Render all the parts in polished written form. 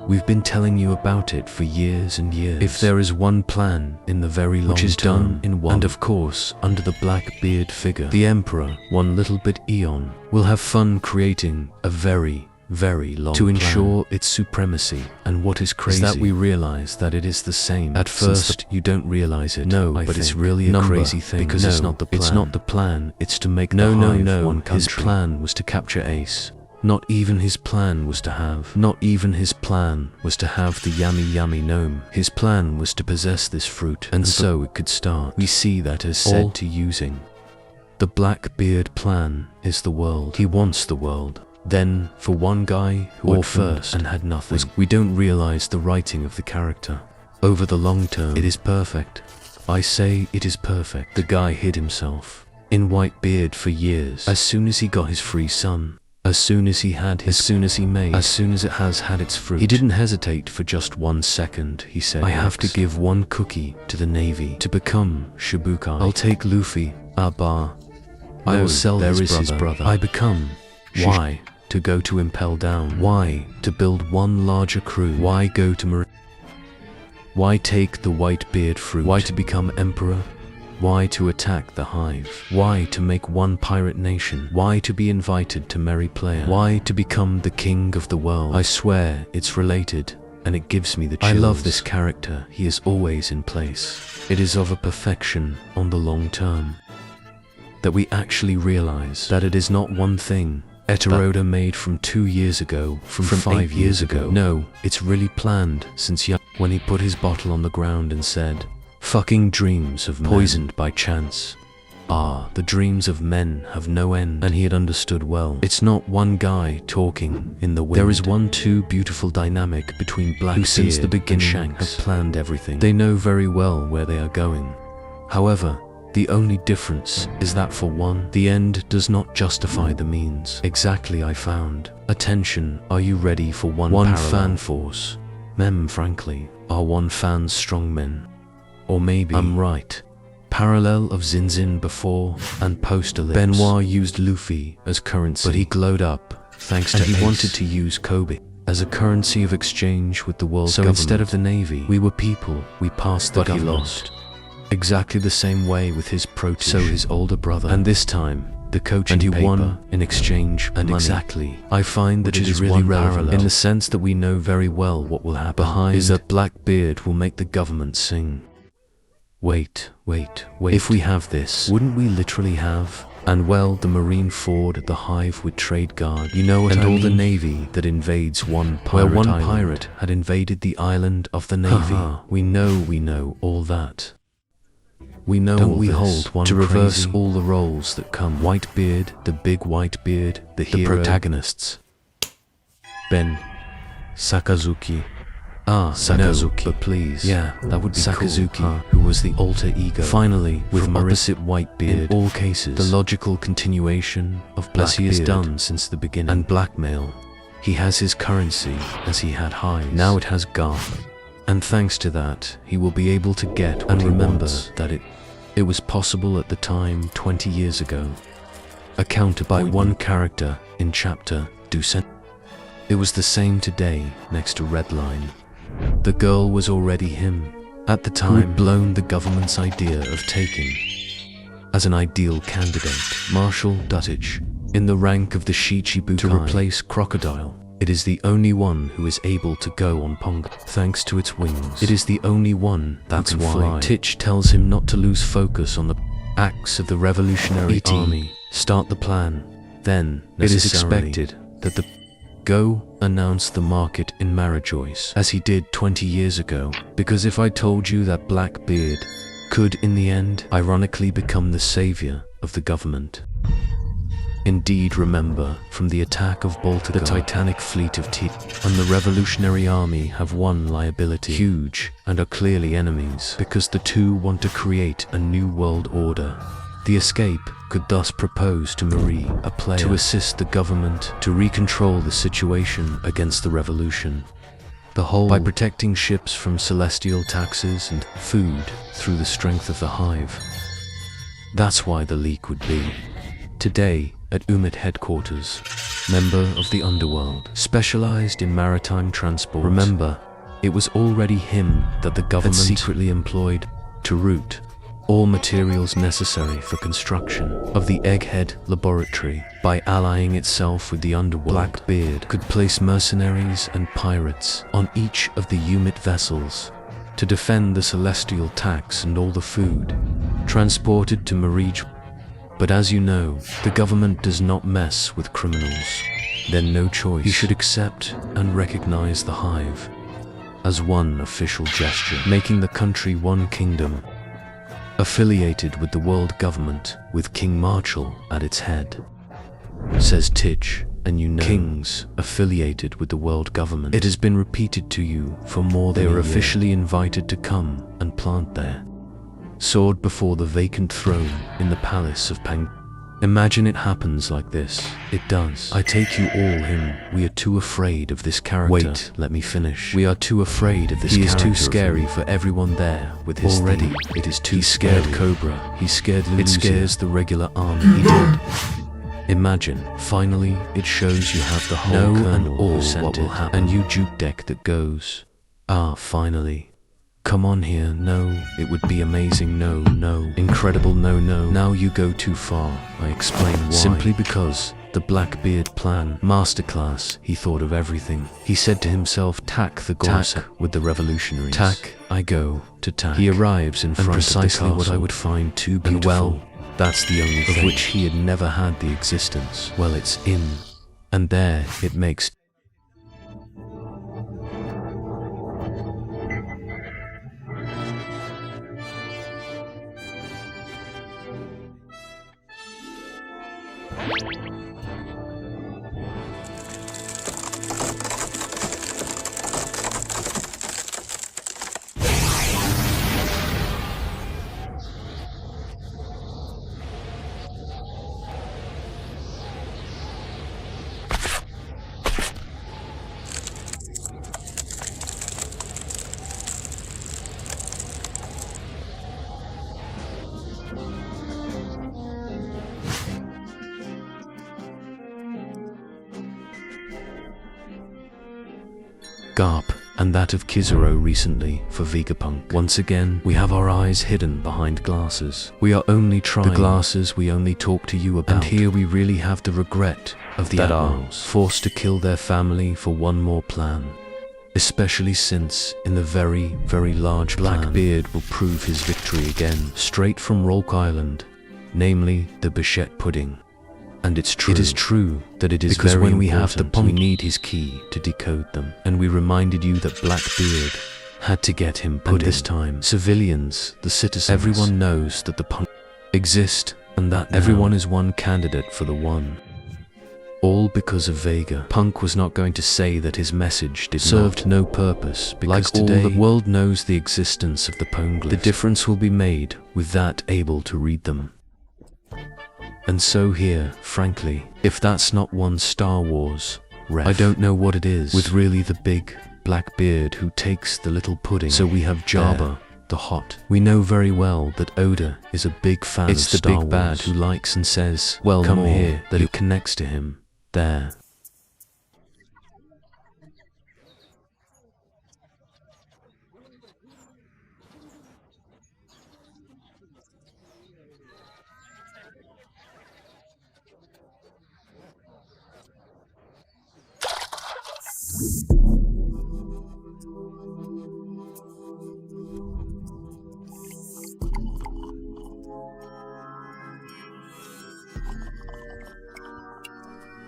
We've been telling you about it for years and years. If there is one plan in the very long term, which is done in one, and of course under the Blackbeard figure, the Emperor, one little bit eon, will have fun creating a very long to ensure its supremacy. And what is crazy is that we realize that it is the same. At first you don't realize it. No, but it's really a crazy thing, because it's not the plan. It's not the plan, it's to make the hive one country. His plan was to capture Ace. Not even his plan was to have the yummy gnome. His plan was to possess this fruit, and so it could start. We see that as said to using. The Blackbeard plan is the world. He wants the world. Then, for one guy who orphaned and had nothing, we don't realize the writing of the character. Over the long term, it is perfect. I say it is perfect. The guy hid himself in Whitebeard for years. As soon as he got his free son, as soon as it has had its fruit, he didn't hesitate for just 1 second. He said, I have to give 1 cookie to the Navy to become Shibukai. I'll take Luffy, Bar. I will sell his brother. I become. Why? To go to Impel Down. Why? To build one larger crew. Why go to Marine? Why take the Whitebeard fruit? Why to become Emperor? Why to attack the Hive? Why to make one pirate nation? Why to be invited to Merry Player? Why to become the king of the world? I swear it's related, and it gives me the chills. I love this character. He is always in place. It is of a perfection on the long term that we actually realize that it is not one thing Eteroda made from 2 years ago, from 5 years ago. No, it's really planned since when he put his bottle on the ground and said, fucking dreams of men poisoned by chance. The dreams of men have no end. And he had understood well. It's not one guy talking in the wind. There is one too beautiful dynamic between Blackbeard who since the beginning Shanks have planned everything. They know very well where they are going. However, the only difference is that for one, the end does not justify the means. Exactly, I found. Attention, are you ready for one fan force? Frankly, are one fan's strong men. Or maybe I'm right. Parallel of Zinzin before and post ellipse. Benoit used Luffy as currency, but he glowed up thanks to Ace. He wanted to use Kobe as a currency of exchange with the world government. So instead of the Navy, we were people. We passed the government. He lost. Exactly the same way with his protege, so his older brother. And this time, the coaching paper, and he won in exchange and money. Exactly. I find that it is really relevant in the sense that we know very well what will happen behind is that Blackbeard will make the government sing. Wait. If we have this, wouldn't we literally have? And well, the Marine Ford at the Hive with trade guard, you know what I mean? And all the Navy that invades one pirate where one island. Pirate had invaded the island of the Navy. We know all that. We know don't all we this. Hold one to reverse crazy. All the roles that come. Whitebeard, the big Whitebeard, the hero, protagonists. Ben, Sakazuki. Sakazuki, no, but please, yeah, that would be Sakazuki, cool, who was the alter ego. Finally, with opposite Whitebeard, in all cases, the logical continuation of Blackbeard, as he has done since the beginning, and blackmail. He has his currency, as he had Hive. Now it has Garth, and thanks to that, he will be able to get what and he remember wants. That it was possible at the time 20 years ago. A counterpoint by one character in chapter Ducent. It was the same today next to Redline. The girl was already him, at the time, who had blown the government's idea of taking, as an ideal candidate, Marshal Duttich, in the rank of the Shichibukai, to replace Crocodile. It is the only one who is able to go on Ponga, thanks to its wings. It is the only one that can fly. Titch tells him not to lose focus on the acts of the Revolutionary Army. Start the plan. Then, it is expected that the go announce the market in Marijois, as he did 20 years ago, because if I told you that Blackbeard could in the end ironically become the savior of the government. Indeed, remember, from the attack of Baltica, the Titanic fleet of and the Revolutionary Army have one liability, huge, and are clearly enemies, because the two want to create a new world order. The escape could thus propose to Marie, a player, to assist the government to recontrol the situation against the revolution. The whole by protecting ships from celestial taxes and food through the strength of the Hive. That's why the leak would be today at UMIT headquarters. member of the underworld, specialized in maritime transport. Remember, it was already him that the government had secretly employed to route all materials necessary for construction of the Egghead laboratory. By allying itself with the underworld, Blackbeard could place mercenaries and pirates on each of the UMIT vessels to defend the celestial tax and all the food transported to Marij. But as you know, the government does not mess with criminals. Then no choice. He should accept and recognize the Hive as one official gesture, making the country one kingdom, affiliated with the world government, with King Marshall at its head. Says Titch, and you know, kings affiliated with the world government. It has been repeated to you for more than a year. They are officially invited to come and plant their sword before the vacant throne in the palace of Pang. Imagine it happens like this. It does. I take you all him. We are too afraid of this character. Wait, let me finish. We are too afraid of this character. He is too scary for everyone there with his already. Theme. It is too scared Cobra. He scared Lulu. It scares the regular army. He did. Imagine, finally, it shows you have the whole and all what will happen. And you juke deck that goes, finally. Come on here, no, it would be amazing, no, incredible, no. Now you go too far, I explain why. Simply because the Blackbeard plan, masterclass, he thought of everything. He said to himself, tack the Gorsa with the revolutionaries. Tack, I go to tack. He arrives in front precisely of the castle, what I would find too beautiful. And well, that's the only thing of which he had never had the existence. Well, it's in, and there it makes Garp, and that of Kizaru recently for Vegapunk. Once again, we have our eyes hidden behind glasses. We are only trying the glasses we only talk to you about. And here we really have the regret of the admirals forced to kill their family for one more plan. Especially since, in the very, very large plan, Blackbeard will prove his victory again, straight from Rolk Island, namely the Bichette pudding. And it's true. It is true that it is because very when we have the punk, we need his key to decode them. And we reminded you that Blackbeard had to get him pudding. And this time, civilians, the citizens, everyone knows that the punk exist and that everyone is one candidate for the one. All because of Vega. Punk was not going to say that his message served no purpose, because like today, all the world knows the existence of the Poneglyphs. The difference will be made with that able to read them. And so here, frankly, if that's not one Star Wars ref, I don't know what it is, with really the big Blackbeard who takes the little pudding. So we have Jabba, the hot. We know very well that Oda is a big fan of Star Wars. It's the big bad who likes and says, well, come here, that it connects to him. There.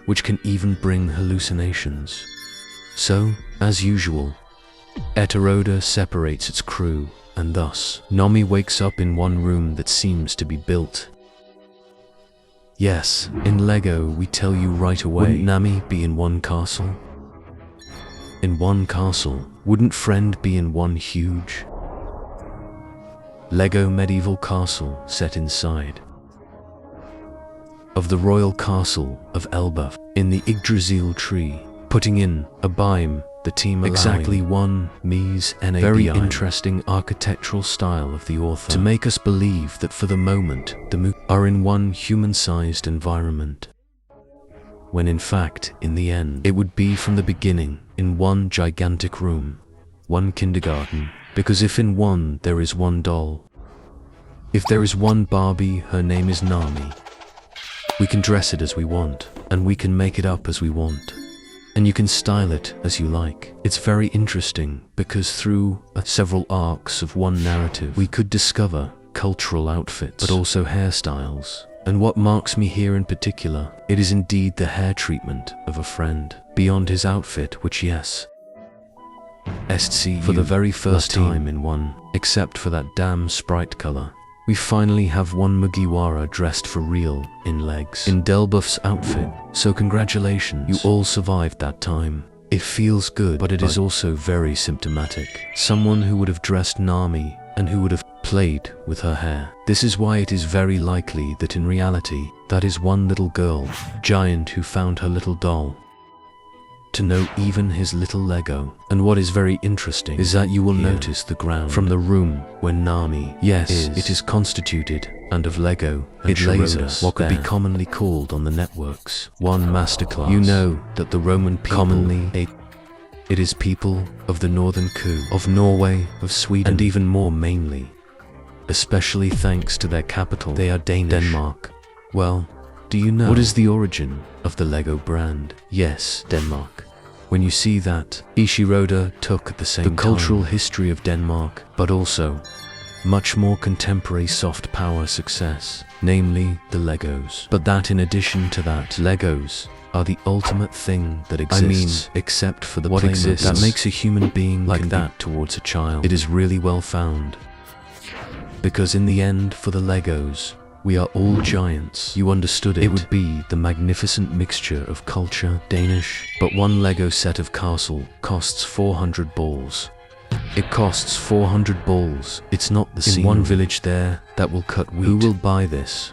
Which can even bring hallucinations. So, as usual, Eteroda separates its crew, and thus, Nami wakes up in one room that seems to be built. Yes, in Lego we tell you right away, wouldn't Nami be in one castle? In one castle, wouldn't Friend be in one huge Lego medieval castle set inside of the royal castle of Elbaf, in the Yggdrasil tree, putting in a biome, the team exactly one Mies NABI. Very interesting architectural style of the author, to make us believe that for the moment, the Mu are in one human-sized environment. when in fact, in the end, it would be from the beginning, in one gigantic room, one kindergarten, because if in one there is one doll, if there is one Barbie, her name is Nami. We can dress it as we want, and we can make it up as we want, and you can style it as you like. It's very interesting, because through several arcs of one narrative, we could discover cultural outfits, but also hairstyles. And what marks me here in particular, it is indeed the hair treatment of a friend, beyond his outfit, which yes, for the very first time in one, except for that damn sprite color, we finally have one Mugiwara dressed for real, in legs, in Delbuff's outfit. So congratulations, you all survived that time. It feels good, but it is also very symptomatic. Someone who would have dressed Nami, and who would have played with her hair. This is why it is very likely that in reality, that is one little girl, giant, who found her little doll, to know even his little Lego. And what is very interesting is that you will notice the ground from the room where Nami it is constituted, and of Lego and it lays us what could be commonly called on the networks one masterclass. You know that the Roman people commonly it is people of the northern coup, of Norway, of Sweden, and even more mainly, especially thanks to their capital, they are Danish. Denmark. Well, do you know what is the origin of the Lego brand? Yes, Denmark. When you see that, Ishiroda took at the same time the cultural history of Denmark, but also much more contemporary soft power success, namely the Legos. But that in addition to that, Legos are the ultimate thing that exists. I mean, except for the what exists that makes a human being like that towards a child. It is really well found. Because in the end, for the Legos, we are all giants. You understood it. It would be the magnificent mixture of culture, Danish, but one Lego set of castle costs 400 balls. It costs 400 balls. It's not the scene in one village there that will cut wheat. Who will buy this?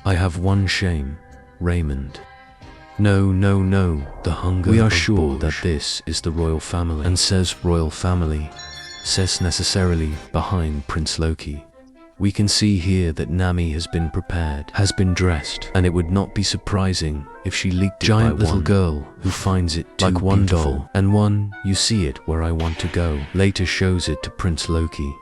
I have one shame, Raymond. No, no, no, the hunger. We are sure that this is the royal family, and says royal family, says necessarily behind Prince Loki. We can see here that Nami has been prepared, has been dressed, and it would not be surprising if she leaked it giant by little one girl who finds it too like one beautiful. Doll, and one, you see it where I want to go, later shows it to Prince Loki,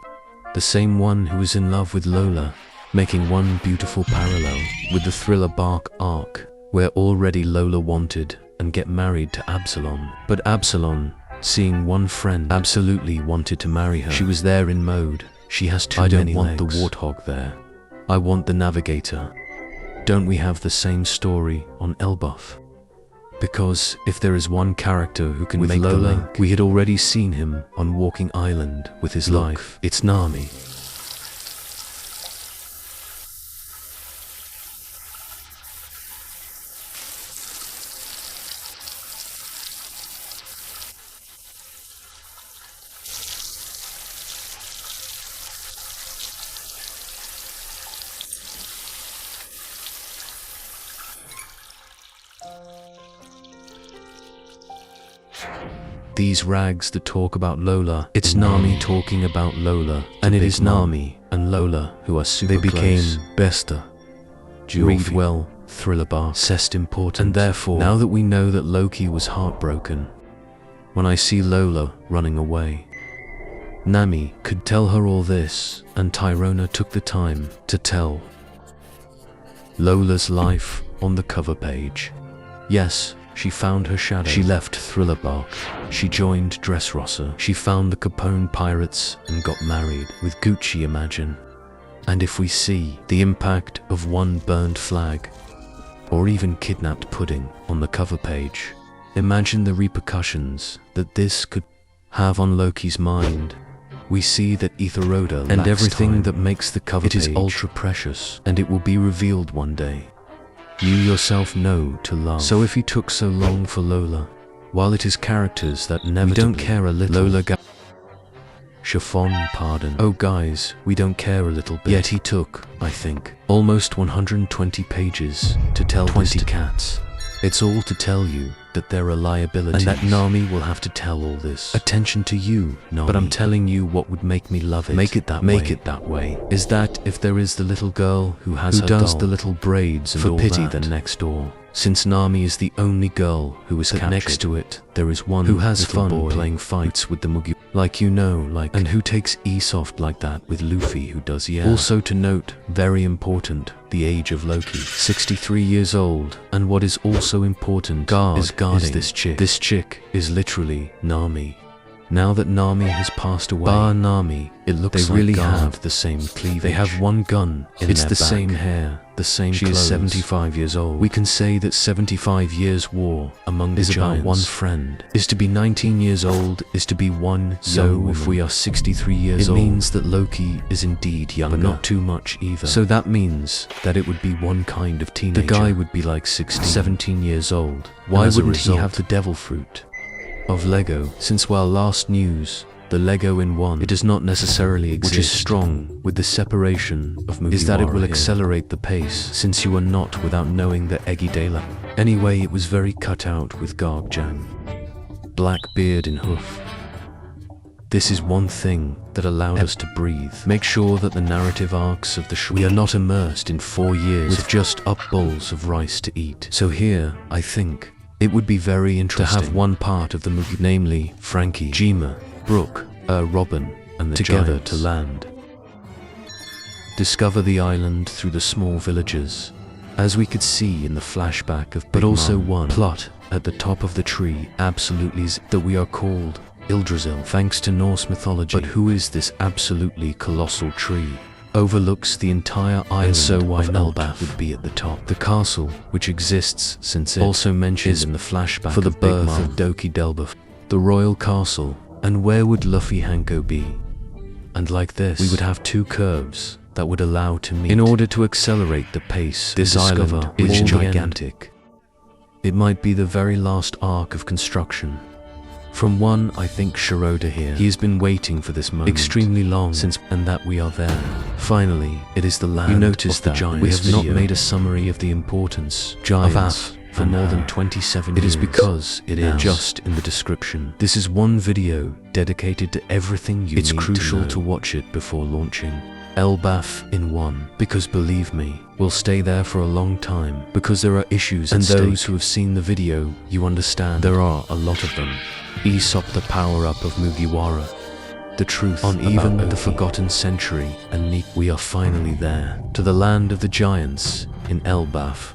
the same one who is in love with Lola, making one beautiful parallel with the Thriller Bark arc, where already Lola wanted and get married to Absalom. But Absalom, seeing one friend, absolutely wanted to marry her. She was there in mode. She has too many legs. I don't want the warthog there. I want the navigator. Don't we have the same story on Elbaf? Because if there is one character who can make Lola, the link, we had already seen him on Walking Island with his life. It's Nami. These rags that talk about Lola, it's Nami talking about Lola, and it is Nami and Lola who are super close. They became besta. Read well, Thriller Bar, cest important, and therefore, now that we know that Loki was heartbroken, when I see Lola running away, Nami could tell her all this, and Tyrona took the time to tell Lola's life on the cover page. Yes, she found her shadow. She left Thriller Bark. She joined Dressrosa. She found the Capone pirates and got married with Gucci, imagine. And if we see the impact of one burned flag, or even kidnapped pudding on the cover page, imagine the repercussions that this could have on Loki's mind. We see that Aetheroda and everything that makes the cover page, it is ultra precious, and it will be revealed one day. You yourself know to love. So if he took so long for Lola, while it is characters that never don't care a little, Lola chiffon, pardon. Oh guys, we don't care a little bit. Yet he took, I think, almost 120 pages to tell 20 cats. It's all to tell you that there are liabilities, and that Nami will have to tell all this. Attention to you, Nami. But I'm telling you what would make me love it. Make it that way. Make it that way. Is that if there is the little girl who does the little braids and for all pity that. Then next door, since Nami is the only girl who is captured. Next to it, there is one who has fun playing fights with the Mugi, and who takes Asoft like that with Luffy, who does Also to note, very important, the age of Loki, 63 years old, and what is also important is guarding this chick. This chick is literally Nami. Now that Nami has passed away, bar Nami, it looks like they really have the same cleavage. They have one gun in their back. Same hair, the same clothes. She is 75 years old. We can say that 75 years war among the giants about one friend. Is to be 19 years old, is to be one young woman. If we are 63 years old, it means that Loki is indeed younger, but not too much either. So that means that it would be one kind of teenager. The guy would be like 16, 17 years old. Why wouldn't he have the devil fruit of Lego? Since while last news, the Lego in one, it does not necessarily exist, which is strong with the separation of Mugiwara, is that it will accelerate the pace, since you are not without knowing the Eggy Dayla. Anyway, it was very cut out with Gargjang, Blackbeard in Hoof. This is one thing that allowed us to breathe. Make sure that the narrative arcs of the we are not immersed in 4 years with just up bowls of rice to eat. So here, I think, it would be very interesting to have one part of the movie, namely Frankie, Jima, Brooke, Robin, and the together giants to land. Discover the island through the small villages, as we could see in the flashback of Big But also Mom. One plot at the top of the tree absolutely is that we are called Yggdrasil, thanks to Norse mythology. But who is this absolutely colossal tree? Overlooks the entire island, and so why Elbaf would be at the top. The castle, which exists since it also mentioned in the flashback for the birth of Doki Delbaf, the royal castle, and where would Luffy Hanko be? And like this, we would have two curves that would allow to meet. In order to accelerate the pace, this island is gigantic. It might be the very last arc of construction. From one, I think Shiroda here. He has been waiting for this moment extremely long since, and that we are there. Finally, it is the land. You notice that we have not made a summary of the importance of Af for more than 27 years. It is because it is just in the description. This is one video dedicated to everything you need to know. It's crucial to watch it before launching. Elbaf in one, because believe me, we'll stay there for a long time, because there are issues at stake. And those who have seen the video, you understand there are a lot of them. Aesop, the power-up of Mugiwara, the truth on even the forgotten century, and we are finally there, to the land of the giants in Elbaf.